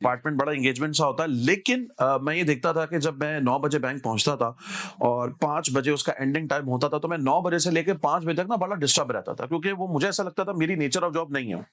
Apartment बड़ा engagement सा होता है, लेकिन मैं ये देखता था कि जब मैं 9 बजे बैंक पहुंचता था और 5 बजे उसका एंडिंग टाइम होता था, तो मैं 9 बजे से लेके 5 बजे तक ना बड़ा डिस्टर्ब रहता था, क्योंकि वो मुझे ऐसा लगता था मेरी नेचर ऑफ जॉब नहीं है।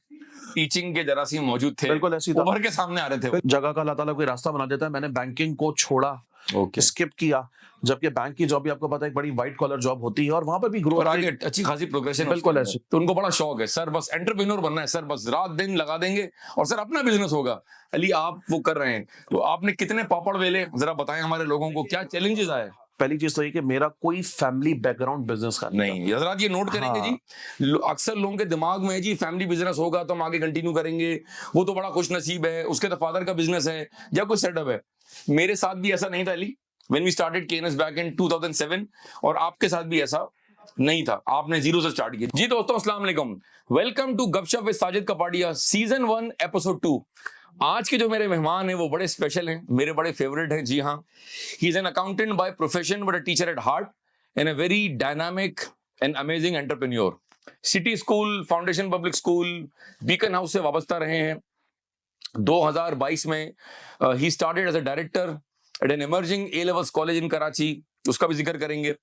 टीचिंग के जरासीम मौजूद थे, बिल्कुल ऐसी था। उभर के सामने आ रहे थे। जगह का अल्लाह ताला कोई रास्ता बना देता है। मैंने बैंकिंग को छोड़ा, ओके। स्किप किया, जबकि बैंक की जॉब भी आपको पता है एक बड़ी व्हाइट कॉलर जॉब होती है और वहां पर भी ग्रोथ और आगे अच्छी खासी प्रोग्रेशन। बिल्कुल ऐसे। तो उनको बड़ा शौक है, सर बस एंटरप्रेन्योर बनना है, सर बस रात दिन लगा देंगे और सर अपना बिजनेस होगा। अली आप वो कर रहे हैं, तो आपने कितने पापड़ वेले जरा बताएं हमारे लोगों को, क्या चैलेंजेस आए? पहली चीज तो ये कि मेरा कोई फैमिली बैकग्राउंड बिजनेस का नहीं। हजरात ये नोट करेंगे हाँ। जी, अक्सर लोगों के दिमाग में है जी फैमिली बिजनेस होगा तो हम आगे कंटिन्यू करेंगे, वो तो बड़ा खुश नसीब है, उसके तो फादर का बिजनेस है या कोई सेटअप है। मेरे साथ भी ऐसा नहीं था Ali, when we started KNS back in 2007, और आपके साथ भी ऐसा नहीं था, आपने जीरो से स्टार्ट किया। जी दोस्तों अस्सलाम वालेकुम, वेलकम टू गपशप with Sajid Kapadia season 1 episode 2। आज के जो मेरे मेहमान हैं वो बड़े स्पेशल हैं, मेरे बड़े फेवरेट हैं। जी हाँ, he is an accountant by profession but a teacher at heart and a very dynamic and amazing entrepreneur. City School, Foundation Public School, beacon house से वाबस्ता रहे हैं। 2022 में ही started as a director at an emerging A Levels college in Karachi, उसका भी जिक्र करेंगे।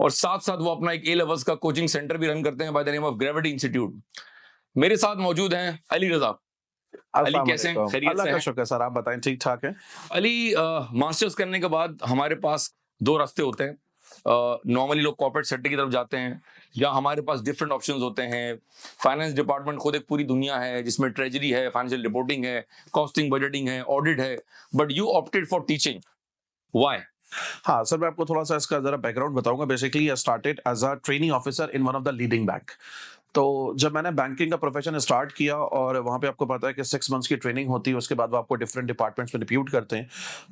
और साथ साथ वो अपना एक ए लेवल्स का कोचिंग सेंटर भी रन करते हैं bye the name of gravity institute. मेरे साथ मौजूद हैं अली रजा। अली कैसे हैं? खैरियत अल्लाह से का हैं? शुक्र सर, आप बताएं ठीक ठाक है। अली मास्टर्स करने के बाद हमारे पास दो रास्ते होते हैं। नॉर्मली लोग कॉर्पोरेट सेक्टर की तरफ जाते हैं, या हमारे पास डिफरेंट ऑप्शंस होते हैं। फाइनेंस डिपार्टमेंट खुद एक पूरी दुनिया है जिसमें ट्रेजरी है, फाइनेंशियल रिपोर्टिंग है, कॉस्टिंग बजटिंग है, ऑडिट है, but you opted for teaching, why? हाँ सर, मैं आपको थोड़ा सा इसका जरा बैकग्राउंड बताऊंगा। Basically I started as a training officer in one of the leading bank. तो जब मैंने बैंकिंग का प्रोफेशन स्टार्ट किया और वहाँ पे आपको पता है कि 6 मंथ्स की ट्रेनिंग होती है, उसके बाद वो आपको डिफरेंट डिपार्टमेंट्स में डिप्यूट करते हैं।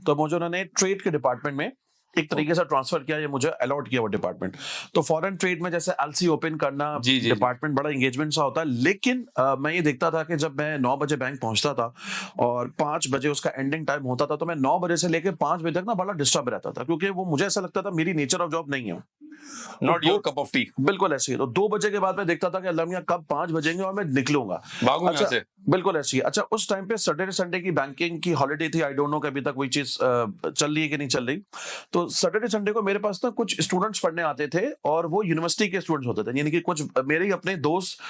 तो मुझे उन्होंने ट्रेड के डिपार्टमेंट में एक तरीके से ट्रांसफर किया, ये मुझे अलॉट किया वो डिपार्टमेंट। तो फॉरेन ट्रेड में जैसे एलसी ओपन करना जी, जी। डिपार्टमेंट बड़ा एंगेजमेंट सा होता है, लेकिन मैं ये देखता था कि जब मैं 9 बजे बैंक पहुंचता था और 5 बजे उसका एंडिंग टाइम होता था, तो मैं 9 बजे से लेके 5 बजे तक ना बड़ा डिस्टर्ब रहता था, क्योंकि वो मुझे ऐसा लगता था मेरी नेचर ऑफ जॉब नहीं है। Not your cup of T. बिल्कुल ऐसे ही। तो 2 बजे के बाद मैं देखता था कि अल्लाह मियां कब 5 बजेंगे और मैं निकलूंगा। भागूं अच्छा, यहाँ से। बिल्कुल ऐसे ही। अच्छा, उस टाइम पे सैटरडे संडे की बैंकिंग की हॉलिडे थी। आई डोंट नो कि अभी तक वही चीज चल रही है कि नहीं चल रही। तो सैटरडे संडे को मेरे पास ना कुछ स्टूडेंट्स पढ़ने आते थे और वो यूनिवर्सिटी के स्टूडेंट्स होते थे, यानी कि कुछ मेरे ही अपने दोस्त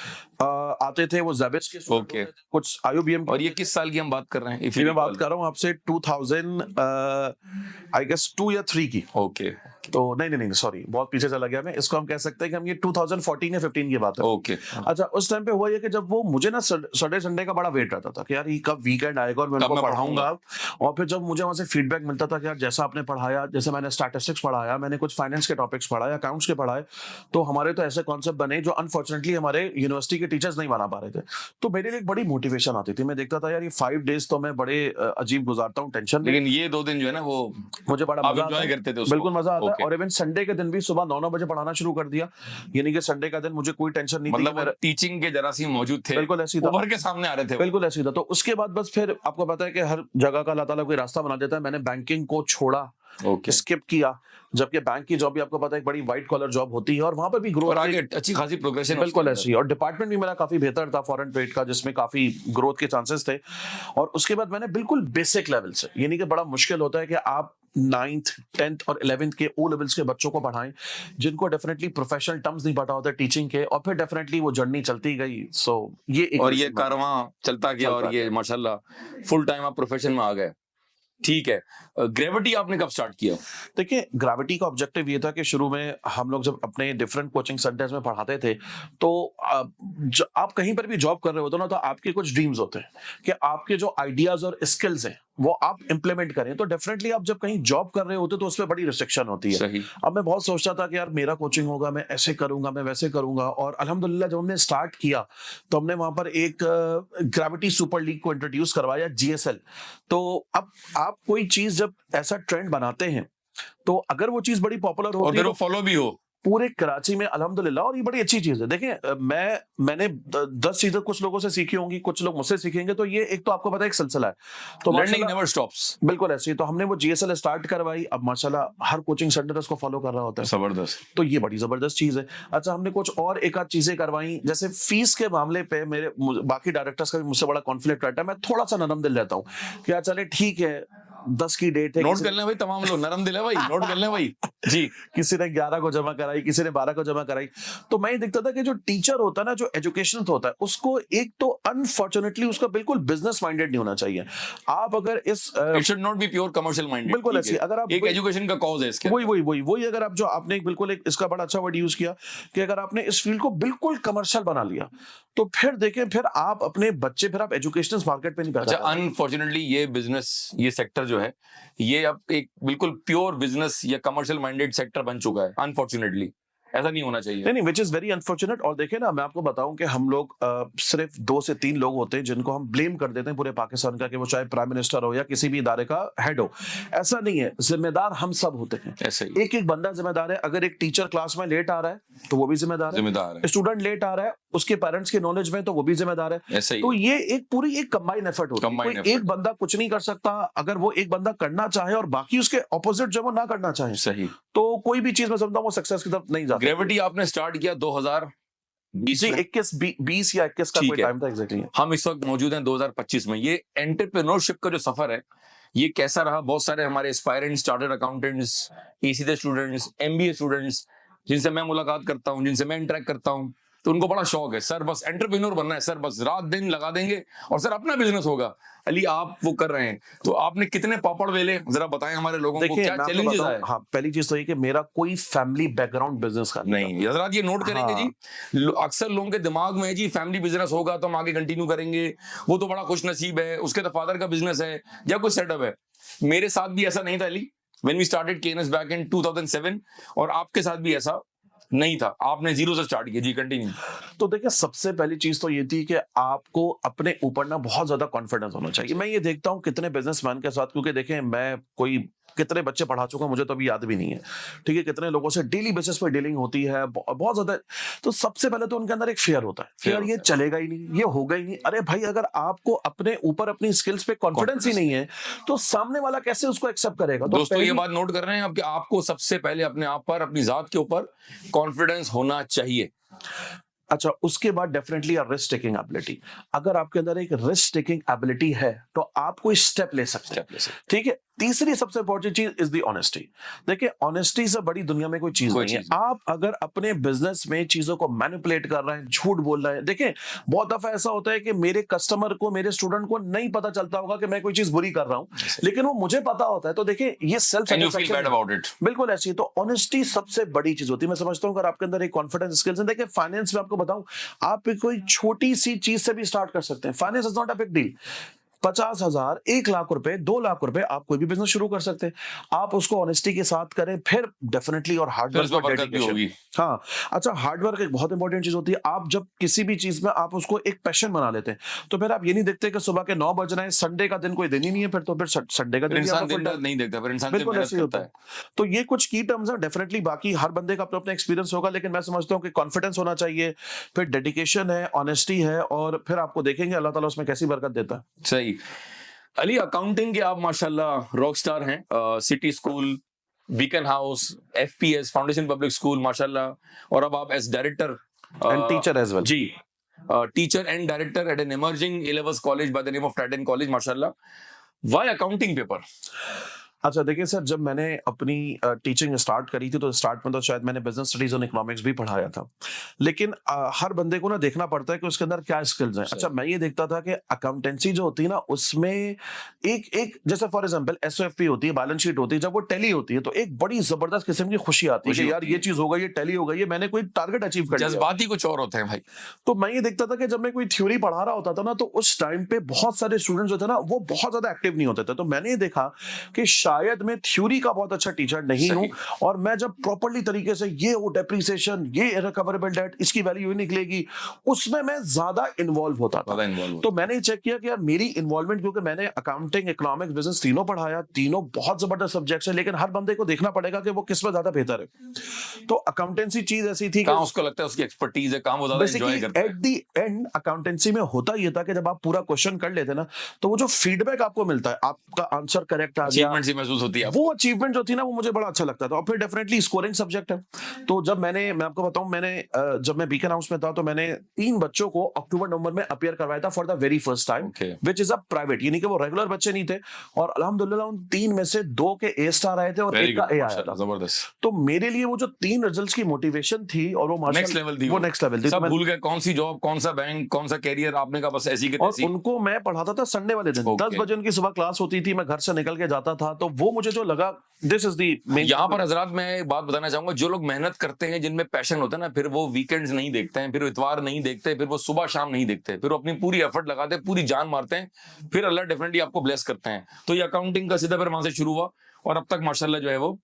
आते थे, वो ज़ेबिस के स्टूडेंट ओके। होते थे, कुछ आईयूबीएम के। और ये किस साल की हम बात कर रहे हैं? ये मैं बात कर रहा हूँ आपसे 2000 आई गेस 2 या 3 की। ओके तो नहीं सॉरी, बहुत पीछे चला गया मैं। इसको हम कह सकते हैं कि हम ये 2014 या 15 की बात है। ओके। अच्छा, उस टाइम पे हुआ ये कि जब वो मुझे ना सैटरडे संडे का बड़ा वेट रहता था कि यार ये कब वीकेंड आएगा और मैं कब उनको मैं पढ़ाऊंगा। और फिर जब मुझे वहां से फीडबैक मिलता था कि यार जैसा आपने पढ़ाया, जैसे मैंने स्टैटिस्टिक्स पढ़ाया, मैंने कुछ फाइनेंस के टॉपिक्स पढ़ाए, अकाउंट्स के पढ़ाए, तो हमारे तो ऐसे कॉन्सेप्ट बने जो अनफॉर्चुनेटली हमारे यूनिवर्सिटी के टीचर्स नहीं बना पा रहे थे। तो मेरे लिए एक बड़ी मोटिवेशन आती थी। मैं देखता था यार ये 5 डेज तो मैं बड़े अजीब गुजारता हूँ, टेंशन में। लेकिन ये 2 दिन जो है ना वो मुझे बड़ा आप मजा आता एंजॉय है। करते थे उसको। बिल्कुल मजा आता है। ओके। और इवन संडे के दिन भी सुबह 9 बजे पढ़ाना शुरू कर दिया, यानी कि संडे का दिन मुझे कोई टेंशन नहीं थी मतलब कि मेरा। टीचिंग के जरासीम मौजूद थे, बिल्कुल ऐसी था। उभर के सामने आ रहे थे वो। बिल्कुल ऐसी था। तो उसके बाद बस फिर आपको पता है कि हर जगह का अल्लाह ताला कोई रास्ता बना देता है। मैंने बैंकिंग को छोड़ा, ओके। स्किप किया, जबकि बैंक की जॉब भी आपको पता है एक बड़ी व्हाइट कॉलर जॉब होती है और वहां पर भी और ग्रोथ आगे अच्छी खासी प्रोग्रेशन। बिल्कुल ऐसी। और डिपार्टमेंट भी मेरा काफी बेहतर था फॉरेन ट्रेड का, जिसमें काफी ग्रोथ के चांसेस थे। और उसके बाद मैंने बिल्कुल बेसिक लेवल से, यानी कि बड़ा मुश्किल होता है कि आप 9th 10th और 11th के ओ लेवल्स के बच्चों को पढ़ाएं, जिनको डेफिनेटली प्रोफेशनल टर्म्स नहीं पता होता टीचिंग के, और फिर डेफिनेटली वो जर्नी चलती गई। सो ये एक और ये कारवां चलता गया और ये माशाल्लाह फुल टाइम आप प्रोफेशन में आ गए। ठीक है, ग्रेविटी आपने कब स्टार्ट किया? देखिए, ग्रेविटी का ऑब्जेक्टिव ये था कि शुरू में हम लोग जब अपने डिफरेंट कोचिंग सेंटर्स में पढ़ाते थे, तो आप कहीं पर भी जॉब कर रहे होते हो ना, तो आपके कुछ ड्रीम्स होते हैं कि आपके जो आइडियाज और स्किल्स हैं वो आप इंप्लीमेंट करें। तो डेफिनेटली आप जब कहीं जॉब कर रहे होते तो उसमें बड़ी रिस्ट्रिक्शन होती है। सही। अब मैं बहुत सोचता था कि यार मेरा कोचिंग होगा, मैं ऐसे करूंगा, मैं वैसे करूंगा। और अल्हम्दुलिल्लाह जब हमने स्टार्ट किया तो हमने वहां पर एक ग्रेविटी सुपर लीग को इंट्रोड्यूस करवाया, जीएसएल। तो अब आप कोई चीज जब ऐसा ट्रेंड बनाते हैं, तो अगर वो चीज बड़ी पॉपुलर और होती फिर है वो तो फॉलो भी हो। पूरे कराची में अल्हम्दुलिल्लाह, और ये बड़ी अच्छी चीज है। देखिए मैंने 10 चीजें कुछ लोगों से सीखी होंगी, कुछ लोग मुझसे सीखेंगे, तो ये एक तो आपको पता है एक सिलसिला है। तो लर्निंग माशाल्लाह नेवर स्टॉप्स। बिल्कुल ऐसे ही, तो हमने वो जीएसएल स्टार्ट करवाई। अब माशाल्लाह हर कोचिंग सेंटर उसको फॉलो कर रहा होता है, जबरदस्त। तो ये बड़ी जबरदस्त चीज है। अच्छा, हमने कुछ और एक आध चीजें करवाई, जैसे फीस के मामले पे बाकी डायरेक्टर्स का भी मुझसे बड़ा कॉन्फ्लिक्ट रहता है। मैं थोड़ा सा नरम दिल रहता हूँ, क्या चले ठीक है 10 की डेट है, नोट कर लें भाई, तमाम लोग नरम दिल है भाई, नोट कर लें भाई जी। किसी ने 11 को जमा कराई, किसी ने 12 को जमा कराई। तो मैं ये देखता था कि जो टीचर होता है ना, जो एजुकेशन होता है, उसको एक तो अनफॉर्चुनेटली उसका बिल्कुल बिजनेस माइंडेड नहीं होना चाहिए। आप अगर इस it should not be pure commercial minded. बिल्कुल ऐसी, अगर आप एक एजुकेशन का कॉज है इसके, वही अगर आप जो आपने एक बिल्कुल एक इसका बड़ा अच्छा वर्ड यूज किया कि अगर आपने इस फील्ड को बिल्कुल कमर्शियल बना लिया, तो फिर देखें, फिर आप अपने बच्चे, फिर आप एजुकेशनल मार्केट पे नहीं पैदा अच्छा, अनफॉर्चुनेटली ये बिजनेस, ये सेक्टर जो है, ये अब एक बिल्कुल प्योर बिजनेस या कमर्शियल माइंडेड सेक्टर बन चुका है। अनफॉर्चुनेटली ऐसा नहीं होना चाहिए। नहीं, विच इज वेरी अनफॉर्चुनेट। और देखें ना, मैं आपको बताऊं कि हम लोग सिर्फ 2 से 3 लोग होते हैं जिनको हम ब्लेम कर देते हैं पूरे पाकिस्तान का, कि वो चाहे प्राइम मिनिस्टर हो या किसी भी इदारे का हेड हो। ऐसा नहीं है, जिम्मेदार हम सब होते हैं। ऐसे ही एक एक बंदा जिम्मेदार है। अगर एक टीचर क्लास में लेट आ रहा है तो वो भी जिम्मेदार जिम्मेदार है, स्टूडेंट लेट आ रहा है उसके पेरेंट्स के नॉलेज में तो वो भी जिम्मेदार है। ऐसे ही तो ये एक पूरी एक कंबाइन एफर्ट होती है, Combined कोई effort। एक बंदा कुछ नहीं कर सकता। अगर वो एक बंदा करना चाहे और बाकी उसके ऑपोजिट जो वो ना करना चाहे, सही, तो कोई भी चीज मैं समझता हूँ वो सक्सेस की तरफ नहीं जाती। ग्रेविटी आपने स्टार्ट किया 2020 जी, में, 20 या 21 का ठीक कोई है। टाइम था एग्जैक्टली। हम इस वक्त मौजूद हैं 2025 में। ये एंटरप्रेन्योरशिप का जो सफर है, ये कैसा रहा? बहुत सारे हमारे aspirants, chartered accountants, ACC students, MBA students जिनसे मैं मुलाकात करता हूँ, जिनसे मैं इंटरेक्ट करता हूँ, तो उनको बड़ा शौक है, सर बस एंटरप्रेन्योर बनना है, सर बस रात दिन लगा देंगे और सर अपना बिजनेस होगा। अली, आप वो कर रहे हैं, तो आपने कितने पापड़ वेले, जरा बताएं हमारे लोगों को, देखिए, क्या मैं आपको चैलेंजेस बताऊं, आए? हाँ, पहली चीज तो ये कि मेरा कोई फैमिली बैकग्राउंड बिजनेस का नहीं नहीं, हजरात ये नोट करेंगे हाँ। जी। अक्सर लोगों के दिमाग में है जी, फैमिली बिजनेस होगा तो हम आगे कंटिन्यू करेंगे, वो तो बड़ा खुश नसीब है, उसके तो फादर का बिजनेस है या कोई सेटअप है। मेरे साथ भी ऐसा नहीं था Ali, when we started KNS back in 2007, और आपके साथ भी ऐसा नहीं था, आपने जीरो से स्टार्ट किया। जी कंटिन्यू। तो देखिए, सबसे पहली चीज तो ये थी कि आपको अपने ऊपर ना बहुत ज्यादा कॉन्फिडेंस होना चाहिए। मैं ये देखता हूँ कितने बिजनेसमैन के साथ, क्योंकि देखें मैं कोई कितने बच्चे पढ़ा चुका हूं, मुझे तो अभी याद भी नहीं है, ठीक है, कितने लोगों से डेली बेसिस पर डीलिंग होती है, बहुत ज्यादा। तो सबसे पहले तो उनके अंदर एक फियर होता है कि यार ये चलेगा ही नहीं, ये होगा ही नहीं। अरे भाई, अगर आपको अपने ऊपर अपनी स्किल्स पे कॉन्फिडेंस ही नहीं है, तो सामने वाला कैसे उसको एक्सेप्ट करेगा? तो दोस्तों ये बात नोट कर रहे हैं आप कि आपको सबसे पहले अपने आप पर, अपनी जात के ऊपर कॉन्फिडेंस होना चाहिए। अच्छा, उसके बाद डेफिनेटली रिस्क टेकिंग एबिलिटी। अगर आपके अंदर एक रिस्क टेकिंग एबिलिटी है तो आप कोई स्टेप ले सकते हैं, ठीक है। तीसरी सबसे इंपॉर्टेंट चीज इज दी ऑनेस्टी। देखिए, ऑनेस्टी से बड़ी दुनिया में कोई चीज नहीं है। आप अगर अपने बिजनेस में चीजों को मैनिपुलेट कर रहे हैं, झूठ बोल रहे हैं, देखिए बहुत दफा ऐसा होता है कि मेरे कस्टमर को, मेरे स्टूडेंट को नहीं पता चलता होगा कि मैं कोई चीज बुरी कर रहा हूं, लेकिन वो मुझे पता होता है। तो देखिए, ये सेल्फ सेटिस्फैक्शन बिल्कुल ऐसी। तो ऑनेस्टी सबसे बड़ी चीज होती है। मैं समझता हूँ अगर आपके अंदर एक कॉन्फिडेंस स्किल्स है, देखिए फाइनेंस में आपको बताऊं, आप कोई छोटी सी चीज से भी स्टार्ट कर सकते हैं। Finance is not a big deal. 50,000, 1 lakh रुपए, 2 लाख रुपए, आप कोई भी बिजनेस शुरू कर सकते हैं। आप उसको ऑनेस्टी के साथ करें, फिर डेफिनेटली, और हार्डवर्क और डेडिकेशन। हाँ, अच्छा, हार्डवर्क एक बहुत इंपॉर्टेंट चीज होती है। आप जब किसी भी चीज में आप उसको एक पैशन बना लेते हैं, तो फिर आप ये नहीं देखते कि सुबह के 9 बज रहे हैं, संडे का दिन कोई दिन ही नहीं है, फिर तो फिर संडे का दिन नहीं देखता, फिर इंसान बिल्कुल ऐसे ही होता है। तो ये कुछ की टर्म्स हैं। डेफिनेटली बाकी हर बंदे का अपना अपना एक्सपीरियंस होगा, लेकिन मैं समझता हूँ कि कॉन्फिडेंस होना चाहिए, फिर डेडिकेशन है, ऑनेस्टी है, और फिर आपको देखेंगे अल्लाह ताला उसमें कैसी बरकत देता है। सही। अली, अकाउंटिंग के आप माशाल्लाह रॉक स्टार हैं। City School, beacon House, FPS, Foundation Public School, माशाल्लाह, और अब आप as director and teacher as well. जी, teacher and director at an emerging A-levels college by the name of Trident College, माशाल्लाह। Why accounting paper? अच्छा, देखिए sir, जब मैंने अपनी टीचिंग स्टार्ट करी थी, तो स्टार्ट में तो शायद मैंने बिजनेस स्टडीज और इकोनॉमिक्स भी पढ़ाया था, लेकिन हर बंदे को ना देखना पड़ता है कि उसके अंदर क्या स्किल्स हैं। अच्छा, मैं ये देखता था कि अकाउंटेंसी जो होती है ना, उसमें एक एक जैसे फॉर एग्जांपल एसओएफपी होती है, बैलेंस शीट होती है, जब वो टैली होती है तो एक बड़ी जबरदस्त किस्म की खुशी आती है कि यार ये चीज होगा, ये टैली होगा, ये मैंने कोई टारगेट अचीव कर लिया। जज्बात ही कुछ और होते हैं भाई। तो मैं ये देखता था कि जब मैं कोई थ्योरी पढ़ा रहा होता था ना, तो उस टाइम पे बहुत सारे स्टूडेंट्स जो थे ना, वो बहुत ज्यादा एक्टिव नहीं होते थे। तो मैंने ये देखा कि शायद मैं थ्योरी का बहुत अच्छा टीचर नहीं हूं, और मैं जब प्रॉपर्ली तरीके से ये वो डेप्रिसिएशन, ये रिकवरेबल डेट, इसकी वैल्यू निकलेगी, उसमें मैं ज्यादा इन्वॉल्व होता था। तो मैंने चेक किया कि यार मेरी इन्वॉल्वमेंट, क्योंकि मैंने अकाउंटिंग, इकोनॉमिक्स, बिजनेस तीनों पढ़ाया, तीनों बहुत जबरदस्त सब्जेक्ट्स है, लेकिन हर बंदे को देखना पड़ेगा कि वो किस में ज्यादा बेहतर है। तो अकाउंटेंसी चीज ऐसी थी कि उसको लगता है उसकी एक्सपर्टीज है, काम वो ज्यादा एंजॉय करता है। एट द एंड अकाउंटेंसी में होता ये था कि जब आप पूरा क्वेश्चन कर लेते ना, तो वो जो फीडबैक आपको मिलता है, आपका आंसर करेक्ट आ गया, अचीवमेंट सी महसूस होती है, वो अचीवमेंट जो थी ना, वो मुझे बड़ा अच्छा लगता था। और फिर डेफिनेटली स्कोरिंग सब्जेक्ट है। तो जब मैं आपको बताऊं, जब मैं बीकन हाउस में था, तो मैंने 3 बच्चों को अक्टूबर नवंबर में अपीयर करवाया था for the very first time, which is a private, यानी कि वो रेगुलर बच्चे नहीं थे। और अल्हम्दुलिल्लाह उन 3 में से 2 के ए स्टार आए थे और 1 का ए आया था। जबरदस्त। तो मेरे लिए वो जो 3 रिजल्ट्स की मोटिवेशन थी, और वो नेक्स्ट लेवल थी, वो नेक्स्ट लेवल थी। सब भूल गए कौन सी जॉब, कौन सा बैंक, कौन सा कैरियर, आपने कहा बस ऐसी के तैसी। और उनको मैं पढ़ाता था संडे वाले दिन, 10 बजे उनकी सुबह क्लास होती थी, मैं घर से निकल के जाता था। तो वो मुझे जो लगा, दिस इज दी मेन। यहाँ पर हजरात मैं एक बात बताना चाहूंगा, जो लोग मेहनत करते हैं, जिनमें पैशन होता है ना, फिर वो वीकेंड्स नहीं देखते हैं, फिर इतवार नहीं देखते, फिर वो सुबह शाम नहीं देखते, फिर वो अपनी पूरी एफर्ट लगाते हैं, पूरी जान मारते हैं, फिर अल्लाह डेफिनेटली आपको ब्लेस करते हैं। तो ये अकाउंटिंग का सीधा फिर वहां से शुरू हुआ, और अब तक माशाल्लाह जो है वो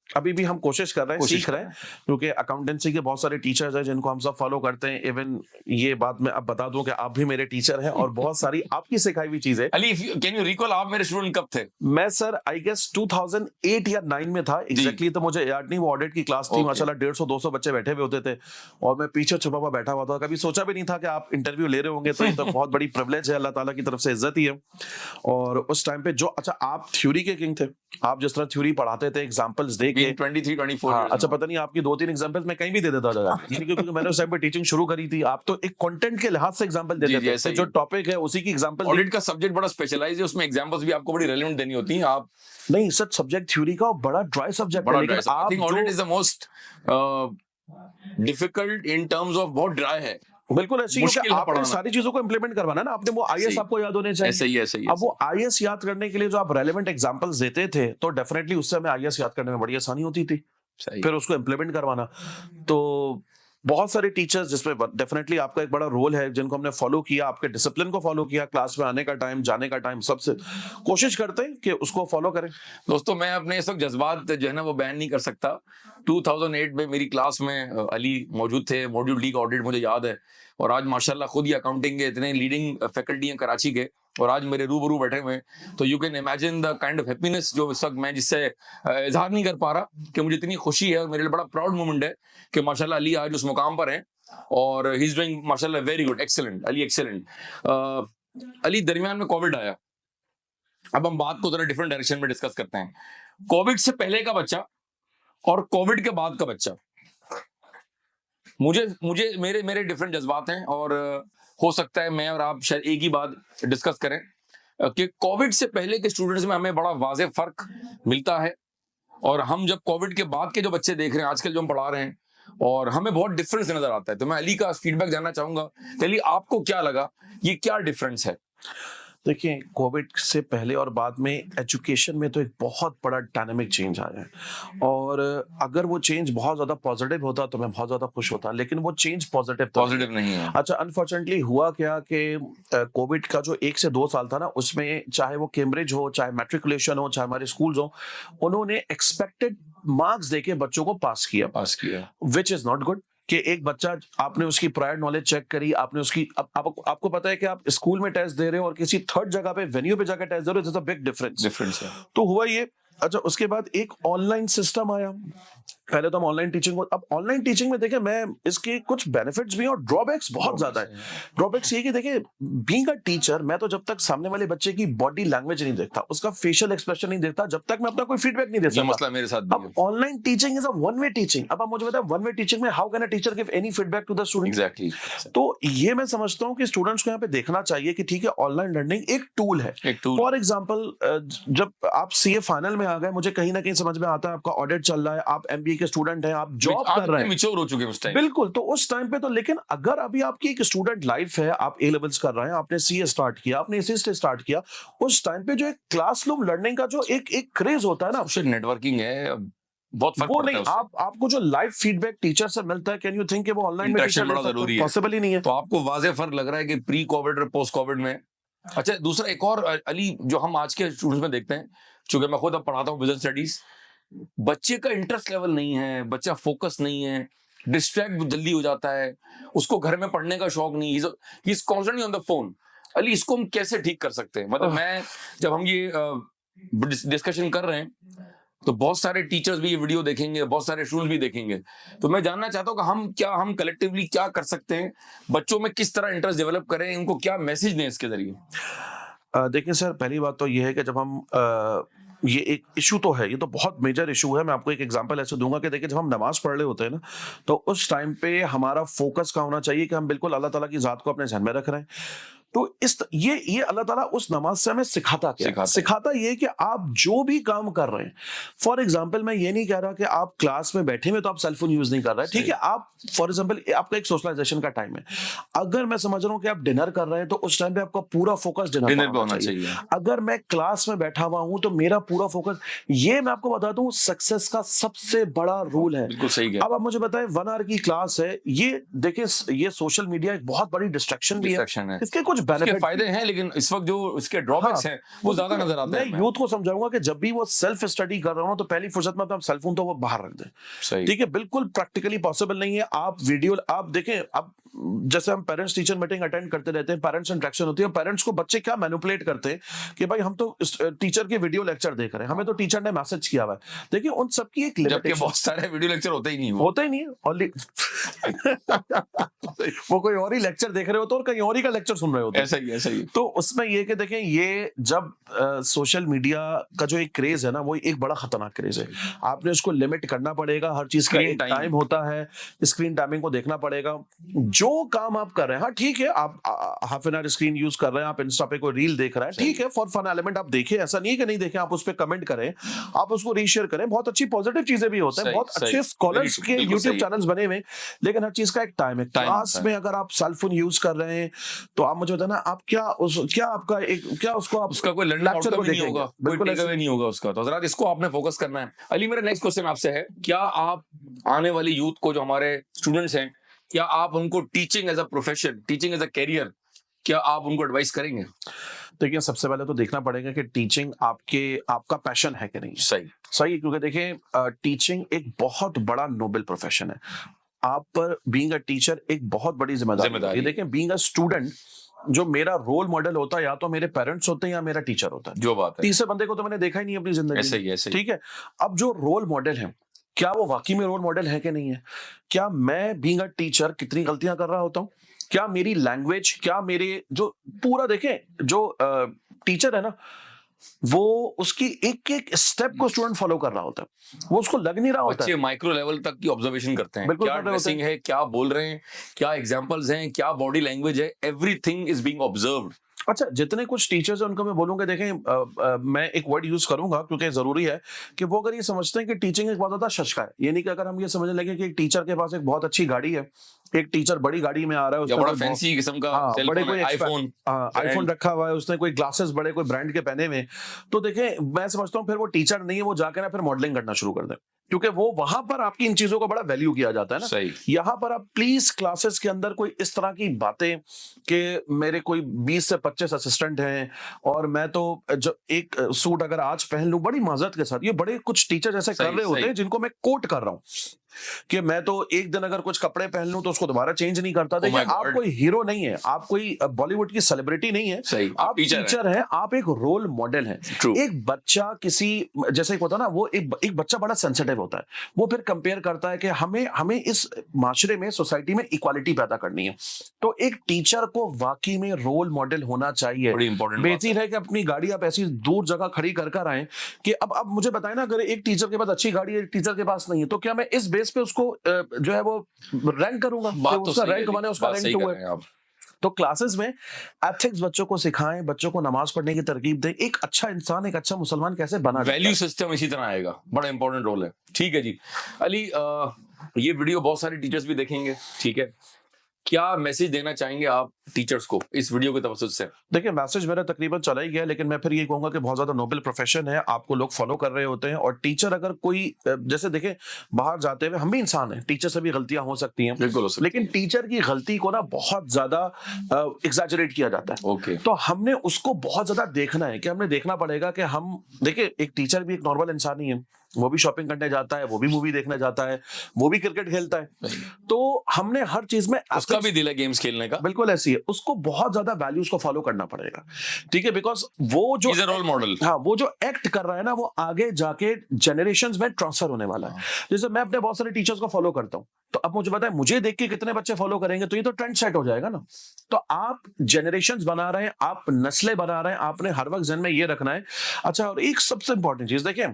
अभी भी हम कोशिश कर रहे हैं, सीख रहे हैं, क्योंकि अकाउंटेंसी के बहुत सारे टीचर्स हैं जिनको हम सब फॉलो करते हैं। इवन ये बात मैं अब बता दूं कि आप भी मेरे टीचर हैं, और बहुत सारी आपकी सिखाई हुई चीजें। अली, कैन यू रिकॉल आप मेरे स्टूडेंट कब थे? मैं सर आई गेस 2008 या 9 में था एग्जैक्टली, तो मुझे याद नहीं। वो ऑडिट की क्लास थी, माशाल्लाह 150-200 बच्चे बैठे हुए होते थे, और मैं पीछे छुपा हुआ बैठा हुआ था। कभी सोचा भी नहीं था कि आप इंटरव्यू ले रहे होंगे, तो ये तो बहुत बड़ी प्रिविलेज है, अल्लाह ताला की तरफ से इज्जत ही है। और उस टाइम पे जो, अच्छा आप थ्योरी के किंग थे, आप जिस तरह थ्योरी पढ़ाते थे, एग्जांपल्स देके 23-24 हाँ, अच्छा पता नहीं आपकी 2-3 एग्जांपल्स मैं कहीं भी दे देता था, क्योंकि मैंने उस टाइम पे टीचिंग शुरू करी थी। आप तो एक कंटेंट के लिहाज से एग्जांपल देते थे, जो टॉपिक है उसी की एग्जांपल। ऑडिट का सब्जेक्ट बड़ा स्पेशलाइज्ड है, उसमें एग्जांपल्स भी आपको बड़ी रेलेवेंट देनी होती हैं। आप नहीं सर, सब्जेक्ट थ्योरी का बड़ा ड्राई सब्जेक्ट है, लेकिन आप audit is the most difficult in terms of, बहुत ड्राई है। बिल्कुल ऐसी है, आपने सारी चीजों को इंप्लीमेंट करवाना ना, आपने वो आईएएस आपको याद होने चाहिए। ऐसे ही अब वो आईएएस याद करने के लिए जो आप रेलेवेंट एग्जांपल्स देते थे, तो डेफिनेटली उससे हमें आईएएस याद करने में बड़ी आसानी होती थी, फिर उसको इंप्लीमेंट करवाना। तो बहुत सारे टीचर्स जिसमें डेफिनेटली आपका एक बड़ा रोल है, जिनको हमने फॉलो किया, आपके डिसिप्लिन को फॉलो किया, क्लास में आने का टाइम, जाने का टाइम, सबसे कोशिश करते हैं कि उसको फॉलो करें। दोस्तों, मैं अपने इस वक्त जज्बात जो है ना वो बयान नहीं कर सकता। 2008 में मेरी क्लास में अली मौजूद थे, मॉड्यूल डी का ऑडिट मुझे याद है, और आज माशाल्लाह खुद ही अकाउंटिंग के इतने लीडिंग फैकल्टी हैं कराची के, और आज मेरे रूबरू बैठे हुए हैं। तो you can imagine the kind of happiness जो इस वक्त मैं जिससे इजहार नहीं कर पा रहा, कि मुझे इतनी खुशी है, और मेरे लिए बड़ा प्राउड मोमेंट है कि माशाल्लाह अली आज उस मुकाम पर हैं, और ही इज डूइंग माशाल्लाह very good, excellent Ali, excellent. Ali, दरमियान में कोविड आया। अब हम बात को जरा डिफरेंट डायरेक्शन में डिस्कस करते हैं। कोविड से पहले का बच्चा और कोविड के बाद का बच्चा, मुझे मेरे डिफरेंट जज्बात हैं, और हो सकता है मैं और आप शायद एक ही बात डिस्कस करें कि कोविड से पहले के स्टूडेंट्स में हमें बड़ा वाज़ेह फर्क मिलता है, और हम जब कोविड के बाद के जो बच्चे देख रहे हैं आजकल जो हम पढ़ा रहे हैं, और हमें बहुत डिफरेंस नजर आता है। तो मैं अली का फीडबैक जानना चाहूंगा। अली, आपको क्या लगा, ये क्या डिफरेंस है? देखिए, कोविड से पहले और बाद में एजुकेशन में तो एक बहुत बड़ा डायनामिक चेंज आया है, और अगर वो चेंज बहुत ज्यादा पॉजिटिव होता तो मैं बहुत ज्यादा खुश होता, लेकिन वो चेंज पॉजिटिव नहीं है। अच्छा, अनफॉर्चुनेटली हुआ क्या कि कोविड का जो 1 से 2 साल था ना, उसमें चाहे वो कैम्ब्रिज हो, चाहे मैट्रिकुलेशन हो, चाहे हमारे स्कूल्स हो, उन्होंने एक्सपेक्टेड मार्क्स देके बच्चों को पास किया, विच इज नॉट गुड। कि एक बच्चा, आपने उसकी प्रायर नॉलेज चेक करी, आपने उसकी आपको पता है कि आप स्कूल में टेस्ट दे रहे हो और किसी थर्ड जगह पे वेन्यू पे जाकर टेस्ट दे रहे हो, बिग डिफरेंस है। तो हुआ ये। अच्छा, उसके बाद एक ऑनलाइन सिस्टम आया। पहले तो हम ऑनलाइन टीचिंग, अब ऑनलाइन टीचिंग में देखें, मैं इसके कुछ बेनिफिट्स भी हैं और ड्रॉबैक्स बहुत ज्यादा है। ड्रॉबैक्स ये कि देखिए, बीइंग अ टीचर, मैं तो जब तक सामने वाले बच्चे की बॉडी लैंग्वेज नहीं देखता, उसका फेशियल एक्सप्रेशन नहीं देखता, जब तक मैं अपना कोई फीडबैक नहीं दे सकता। मसला मेरे साथ भी है। अब online teaching is a one way teaching. अब आप मुझे बताएं, वन वे टीचिंग में how can a teacher give any feedback to the student? Exactly. तो ये मैं समझता हूँ कि स्टूडेंट्स को यहाँ पे देखना चाहिए कि ठीक है, ऑनलाइन लर्निंग एक टूल है। फॉर एग्जाम्पल, जब आप सीए फाइनल में आ गए, मुझे कहीं ना कहीं समझ में आता है आपका ऑडिट चल रहा है, आप एमबीए के स्टूडेंट हैं, आप जॉब कर रहे हैं, मैच्योर हो चुके हैं उस टाइम। बिल्कुल। तो उस टाइम पे तो, लेकिन अगर अभी आपकी एक स्टूडेंट लाइफ है, आप ए लेवल्स कर रहे हैं, आपने सीए स्टार्ट किया, आपने एसीएसटी स्टार्ट किया, उस टाइम पे जो एक क्लासरूम लर्निंग का जो एक क्रेज होता है ना, नेटवर्किंग है, बहुत फर्क वो पड़ता नहीं। है। आपको जो लाइव फीडबैक टीचर से मिलता है, कैन यू थिंक कि वो ऑनलाइन में इंटरेक्शन बड़ा जरूरी है, पॉसिबल ही नहीं है। तो आपको वाज़ेह फर्क लग रहा है कि प्री कोविड और पोस्ट कोविड में। अच्छा, दूसरा एक और अली, जो हम आज के स्टूडेंट्स में देखते हैं, चूंकि मैं खुद अब पढ़ाता हूँ बिजनेस स्टडीज, बच्चे का इंटरेस्ट लेवल नहीं है, बच्चा फोकस नहीं है, डिस्ट्रैक्ट जल्दी हो जाता है, उसको घर में पढ़ने का शौक नहीं, he is constantly on the phone. Ali इसको हम कैसे ठीक कर सकते हैं? मतलब मैं जब हम ये डिस्कशन कर रहे हैं तो बहुत सारे टीचर्स भी ये वीडियो देखेंगे, बहुत सारे स्टूडेंट्स भी देखेंगे, तो मैं जानना चाहता हूँ कि हम कलेक्टिवली क्या कर सकते हैं, बच्चों में किस तरह इंटरेस्ट डेवलप करें, उनको क्या मैसेज दें इसके जरिए? देखिए सर, पहली बात तो ये है कि जब हम ये एक इशू तो है, ये तो बहुत मेजर इशू है। मैं आपको एक एग्जांपल ऐसे दूंगा कि देखिए, जब हम नमाज पढ़ रहे होते हैं ना, तो उस टाइम पे हमारा फोकस क्या होना चाहिए कि हम बिल्कुल अल्लाह ताला की जात को अपने ज़हन में रख रहे हैं। तो ये अल्लाह ताला उस नमाज से हमें सिखाता क्या है? सिखाता ये कि आप जो भी काम कर रहे हैं, फॉर एग्जांपल मैं ये नहीं कह रहा कि आप क्लास में बैठे हुए तो आप सेलफोन यूज नहीं कर रहे हैं, ठीक है? आप फॉर एग्जांपल आपका एक सोशलाइजेशन का टाइम है, अगर मैं समझ रहा हूँ कि आप डिनर कर रहे हैं तो उस टाइम पे आपका पूरा फोकस डिनर पे होना चाहिए। अगर मैं क्लास में बैठा हुआ हूं तो मेरा पूरा फोकस, ये मैं आपको बता दूं सक्सेस का सबसे बड़ा रूल है। बिल्कुल सही है। अब आप मुझे बताएं, 1 आवर की क्लास है, ये देखिए, ये सोशल मीडिया एक बहुत बड़ी डिस्ट्रैक्शन भी है, इसके कुछ बेनिफिट फायदे हैं, लेकिन इस वक्त जो इसके ड्रॉबैक्स हैं वो ज्यादा नजर आते हैं। मैं यूथ को समझाऊंगा कि जब भी वो सेल्फ स्टडी कर रहा हो तो पहली फुर्सत में अपना सेलफोन तो वो बाहर रख दें, ठीक है? बिल्कुल प्रैक्टिकली पॉसिबल नहीं है। आप वीडियो आप देखें, अब जैसे हम पेरेंट्स टीचर मीटिंग अटेंड करते रहते हैं, पेरेंट्स इंटरेक्शन होती है, पेरेंट्स को बच्चे क्या मैनिपुलेट करते हैं कि भाई हम तो टीचर के वीडियो लेक्चर देख रहे हैं, हमें तो टीचर ने मैसेज किया हुआ है। देखिए, उन सबकी एक लिमिटेशन, बहुत सारे वीडियो लेक्चर होते ही नहीं है वो कोई और ही लेक्चर देख रहे होते और कहीं और ही का लेक्चर सुन रहे होते। ऐसा ही। तो उसमें ये कि देखें, ये जब सोशल मीडिया का जो एक क्रेज है ना, वो एक बड़ा खतरनाक क्रेज है। आपने उसको लिमिट करना पड़ेगा, हर चीज का एक टाइम होता है, स्क्रीन टाइमिंग को देखना पड़ेगा। जो काम आप कर रहे हैं, हाँ ठीक है, आप half an hour screen use कर रहे हैं, आप इंस्टा पे कोई रील देख रहे हैं, ठीक है, फॉर फन एलिमेंट आप देखें, ऐसा नहीं है कि नहीं देखें, आप उस पर कमेंट करें, आप उसको रीशेयर करें, बहुत अच्छी पॉजिटिव चीजें भी होते हैं, बहुत अच्छे स्कॉलर्स के यूट्यूब चैनल्स बने हुए, लेकिन हर चीज का एक टाइम है। क्लास में अगर आप सेलफोन यूज कर रहे हैं तो आप मुझे बताना, आप उसका कोई लर्निंग आउटकम नहीं होगा, कोई टेकअवे नहीं होगा उसका। तो हज़रात, इसको आपने फोकस करना है। अली, मेरा नेक्स्ट क्वेश्चन आपसे है, क्या आप आने वाली यूथ को, जो हमारे स्टूडेंट्स हैं, क्या आप उनको teaching as a profession, teaching as a career, क्या आप उनको एडवाइस करेंगे? देखिए, सबसे पहले तो देखना पड़ेगा कि टीचिंग आपका पैशन है कि नहीं। सही, क्योंकि देखिए, टीचिंग एक बहुत बड़ा नोबल प्रोफेशन है। आप पर बीइंग अ टीचर एक बहुत बड़ी जिम्मेदारी है। देखिए, बीइंग अ स्टूडेंट, जो मेरा रोल मॉडल होता है या तो मेरे पेरेंट्स होते हैं या मेरा टीचर होता है। जो बात है, तीसरे बंदे को तो मैंने देखा ही नहीं अपनी जिंदगी में, ठीक है? अब जो रोल मॉडल है, क्या वो वाकई में रोल मॉडल है कि नहीं है? क्या मैं बीइंग अ टीचर कितनी गलतियां कर रहा होता हूँ? क्या मेरी लैंग्वेज, क्या मेरे जो पूरा देखें, जो टीचर है ना, वो उसकी एक एक स्टेप को स्टूडेंट फॉलो कर रहा होता है, वो उसको लग नहीं रहा होता है। बच्चे माइक्रो लेवल तक की ऑब्जर्वेशन करते हैं, क्या ड्रेसिंग है, क्या बोल रहे हैं, क्या एग्जांपल्स हैं, क्या बॉडी लैंग्वेज है, एवरीथिंग इज बीइंग ऑब्जर्व्ड। अच्छा, जितने कुछ टीचर्स हैं उनको मैं बोलूंगा, देखें, मैं एक वर्ड यूज करूंगा क्योंकि जरूरी है कि वो अगर ये समझते हैं कि टीचिंग एक बहुत ज्यादा शशका है, ये नहीं कि अगर हम ये समझने लगे कि एक टीचर के पास एक बहुत अच्छी गाड़ी है, एक टीचर बड़ी गाड़ी में आ रहा है, उसने बड़ा फैंसी किस्म का बड़े कोई आईफोन रखा हुआ है, उसने कोई ग्लासेस बड़े कोई ब्रांड के पहने हुए, तो देखें, मैं समझता हूँ फिर वो टीचर नहीं है, वो जाकर ना फिर मॉडलिंग करना शुरू कर दे, क्योंकि वो वहां पर आपकी इन चीजों को बड़ा वैल्यू किया जाता है ना। यहाँ पर आप प्लीज क्लासेस के अंदर कोई इस तरह की बातें कि मेरे कोई 20 से 25 असिस्टेंट हैं और मैं तो जो एक सूट अगर आज पहन लूं बड़ी माजरत के साथ, ये बड़े कुछ टीचर ऐसे कर रहे होते हैं जिनको मैं कोट कर रहा हूं कि मैं तो एक दिन अगर कुछ कपड़े पहन लूं तो उसको दोबारा चेंज नहीं करता। देखिए, आप कोई हीरो नहीं है, आप कोई बॉलीवुड की सेलिब्रिटी नहीं है, आप टीचर हैं, आप एक रोल मॉडल हैं। एक बच्चा किसी, जैसे एक होता है ना, वो एक बच्चा बड़ा सेंसिटिव होता है, वो फिर कंपेयर करता है कि हमें इस माशरे में, सोसाइटी में इक्वालिटी पैदा करनी है, तो एक टीचर को वाकई में रोल मॉडल होना चाहिए। बेहतर है कि अपनी गाड़ी आप ऐसी दूर जगह खड़ी कर आए कि अब मुझे बताएं ना, अगर एक टीचर के पास अच्छी गाड़ी है, एक टीचर के पास नहीं है, तो क्या मैं इस बेस पे उसको जो है वो रैंक करूंगा? उसका रैंक 1 है, उसका रैंक 2 है। तो क्लासेस में एथिक्स बच्चों को सिखाएं, बच्चों को नमाज पढ़ने की तरकीब दें, एक अच्छा इंसान, एक अच्छा मुसलमान कैसे बना, वैल्यू सिस्टम इसी तरह आएगा, बड़ा इंपॉर्टेंट रोल है। ठीक है जी अली, ये वीडियो बहुत सारे टीचर्स भी देखेंगे, ठीक है, क्या मैसेज देना चाहेंगे आप टीचर्स को इस वीडियो के तवज्जुह से? देखिए, मैसेज मेरा तकरीबन चला ही गया, लेकिन मैं फिर ये कहूँगा कि बहुत ज़्यादा नोबल प्रोफ़ेशन है, आपको लोग फ़ॉलो कर रहे होते हैं और टीचर अगर कोई जैसे देखिए, बाहर जाते हुए हम भी इंसान हैं, टीचर से भी गलतियाँ हो सकती हैं, बिल्कुल हो सकती लेकिन टीचर की गलती को ना बहुत ज़्यादा एक्ज़ैजरेट किया जाता है। ओके। तो हमने उसको बहुत ज़्यादा देखना है कि हमने देखना पड़ेगा कि हम देखिए, एक टीचर भी एक नॉर्मल इंसान ही है, वो भी शॉपिंग करने जाता है, वो भी मूवी देखने जाता है, वो भी क्रिकेट खेलता है। तो हमने हर चीज़ में उसका भी दिल है गेम्स खेलने का। बिल्कुल ऐसी है, उसको बहुत ज्यादा वैल्यूज को फॉलो करना पड़ेगा, ठीक है, बिकॉज वो जो इज अ रोल मॉडल। हाँ, वो जो एक्ट कर रहा है ना, वो आगे जाके जनरेशंस में ट्रांसफर होने वाला है। जैसे मैं अपने बहुत सारे टीचर्स को फॉलो करता हूँ, तो अब मुझे पता है मुझे देख के कितने बच्चे फॉलो करेंगे, तो ये तो ट्रेंड सेट हो जाएगा ना। तो आप जनरेशंस बना रहे हैं, आप नस्लें बना रहे हैं, आपने हर वक्त जहन में ये रखना है। अच्छा, और एक सबसे इंपॉर्टेंट चीज देखिए,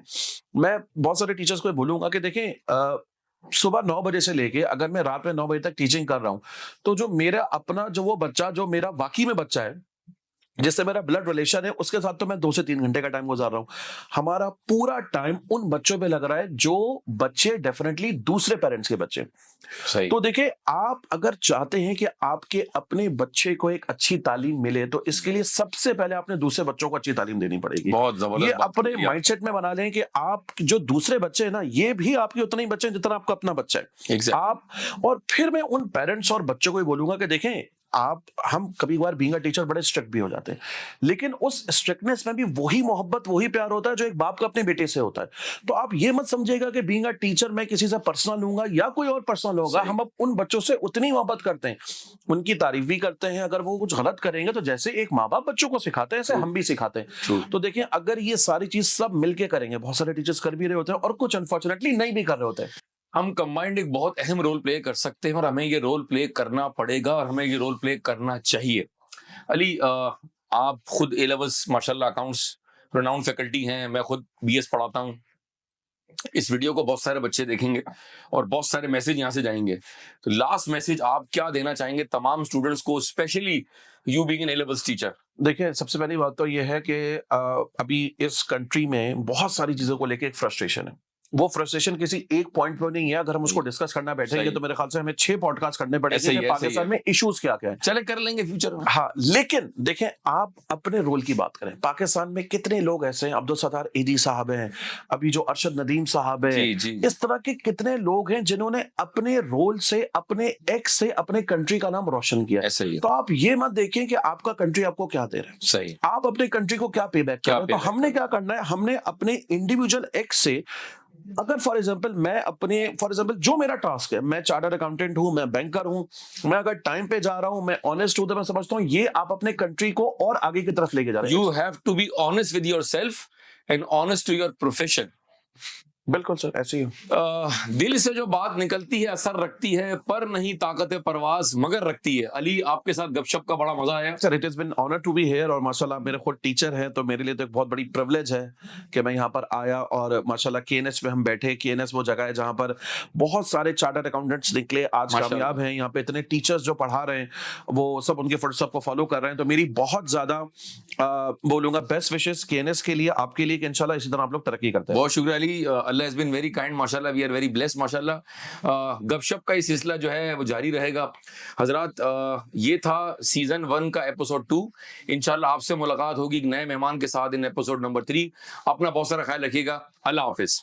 मैं बहुत सारे टीचर्स को बोलूंगा कि देखें, सुबह 9 बजे से लेके अगर मैं रात में 9 बजे तक टीचिंग कर रहा हूं, तो जो मेरा अपना जो वो बच्चा जो मेरा वाकई में बच्चा है, जिससे मेरा ब्लड रिलेशन है, उसके साथ तो मैं 2 से 3 घंटे का टाइम गुजार रहा हूं। हमारा पूरा टाइम उन बच्चों पे लग रहा है जो बच्चे डेफिनेटली दूसरे पेरेंट्स के बच्चे। सही। तो देखिए, आप अगर चाहते हैं कि आपके अपने बच्चे को एक अच्छी तालीम मिले, तो इसके लिए सबसे पहले आपने दूसरे बच्चों को अच्छी तालीम देनी पड़ेगी। बहुत जबरदस्त ये बात अपने की आप। माइंडसेट में बना लें कि आप जो दूसरे बच्चे हैं ना, ये भी आपके उतने ही बच्चे हैं जितना आपका अपना बच्चा है। Exactly. आप और फिर मैं उन पेरेंट्स और बच्चों को ही बोलूंगा कि देखें, आप हम कभी बार बीइंग अ टीचर बड़े स्ट्रिक्ट भी हो जाते हैं, लेकिन उस स्ट्रिक्टनेस में भी वही मोहब्बत, वही प्यार होता है जो एक बाप का अपने बेटे से होता है। तो आप ये मत समझिएगा कि बीइंग अ टीचर मैं किसी से पर्सनल लूंगा या कोई और पर्सनल होगा। हम अब उन बच्चों से उतनी मोहब्बत करते हैं, उनकी तारीफ भी करते हैं। अगर वो कुछ गलत करेंगे तो जैसे एक माँ बाप बच्चों को सिखाते हैं, ऐसे हम भी सिखाते हैं। तो देखिए, अगर ये सारी चीज सब मिलके करेंगे, बहुत सारे टीचर्स कर भी रहे होते हैं और कुछ अनफॉर्चुनेटली नहीं भी कर रहे होते हैं। हम कंबाइंड एक बहुत अहम रोल प्ले कर सकते हैं और हमें ये रोल प्ले करना पड़ेगा और हमें ये रोल प्ले करना चाहिए। अली, आप खुद ए लेवल्स माशाल्लाह अकाउंट्स प्रोनाउन फैकल्टी हैं, मैं खुद बीएस पढ़ाता हूँ। इस वीडियो को बहुत सारे बच्चे देखेंगे और बहुत सारे मैसेज यहाँ से जाएंगे, तो लास्ट मैसेज आप क्या देना चाहेंगे तमाम स्टूडेंट्स को, specially you being an A Levels teacher? देखिए, सबसे पहली बात तो ये है कि अभी इस कंट्री में बहुत सारी चीजों को लेके एक फ्रस्ट्रेशन है। वो फ्रस्ट्रेशन किसी एक पॉइंट पे नहीं है। अगर हम उसको डिस्कस करना बैठेंगे तो मेरे ख्याल से हमें 6 पॉडकास्ट करने पड़ेंगे कि पाकिस्तान में इश्यूज क्या क्या है। चले कर लेंगे फ्यूचर में। हाँ, लेकिन देखें, आप अपने रोल की बात करें। पाकिस्तान में कितने लोग ऐसे हैं, अब्दुल सत्तार ईदी साहब हैं, अभी जो अरशद नदीम साहब है, इस तरह के कितने लोग हैं जिन्होंने अपने रोल से, अपने एक्ट से अपने कंट्री का नाम रोशन किया। ऐसे ही। तो आप ये मत देखें कि आपका कंट्री आपको क्या दे रहा है। सही। आप अपने कंट्री को क्या पे बैक कर रहे हैं। तो हमने क्या करना है, हमने अपने इंडिविजुअल एक्ट से, अगर फॉर एग्जांपल जो मेरा टास्क है, मैं चार्टर्ड अकाउंटेंट हूं, मैं बैंकर हूं, मैं अगर टाइम पे जा रहा हूं, मैं ऑनेस्ट हूं, तो मैं समझता हूं ये आप अपने कंट्री को और आगे की तरफ लेके जा रहे हैं। You have to be honest with yourself and honest to your profession. बिल्कुल सर, ऐसे ही। दिल से जो बात निकलती है असर रखती है, पर नहीं ताकत परवाज मगर रखती है। अली, आपके साथ गपशप का बड़ा मजा आया sir. It is been honour to be here और माशाल्लाह मेरे खुद टीचर हैं, तो मेरे लिए तो एक बहुत बड़ी प्रिविलेज है कि मैं यहाँ पर आया और माशाल्लाह केएनएस में हम बैठे। केएनएस वो जगह है जहाँ पर बहुत सारे चार्टर्ड अकाउंटेंट्स निकले, आज कामयाब हैं। यहाँ पे इतने टीचर्स जो पढ़ा रहे हैं, वो सब उनके फुटस्टेप को फॉलो कर रहे हैं। तो मेरी बहुत ज्यादा बोलूंगा बेस्ट विशेस केएनएस के लिए, आपके लिए, कि इंशाल्लाह इसी तरह आप लोग तरक्की करते हैं। बहुत शुक्रिया अली, अल्लाह हैज बीन वेरी काइंड माशाल्लाह, वी आर वेरी ब्लेस्ड माशाल्लाह। गपशप का ये सिलसिला जो है वो जारी रहेगा हजरात। ये था सीजन 1 का एपिसोड 2। इंशाल्लाह आपसे मुलाकात होगी एक नए मेहमान के साथ इन एपिसोड नंबर 3। अपना बहुत सारा ख्याल रखिएगा। अल्लाह हाफिज।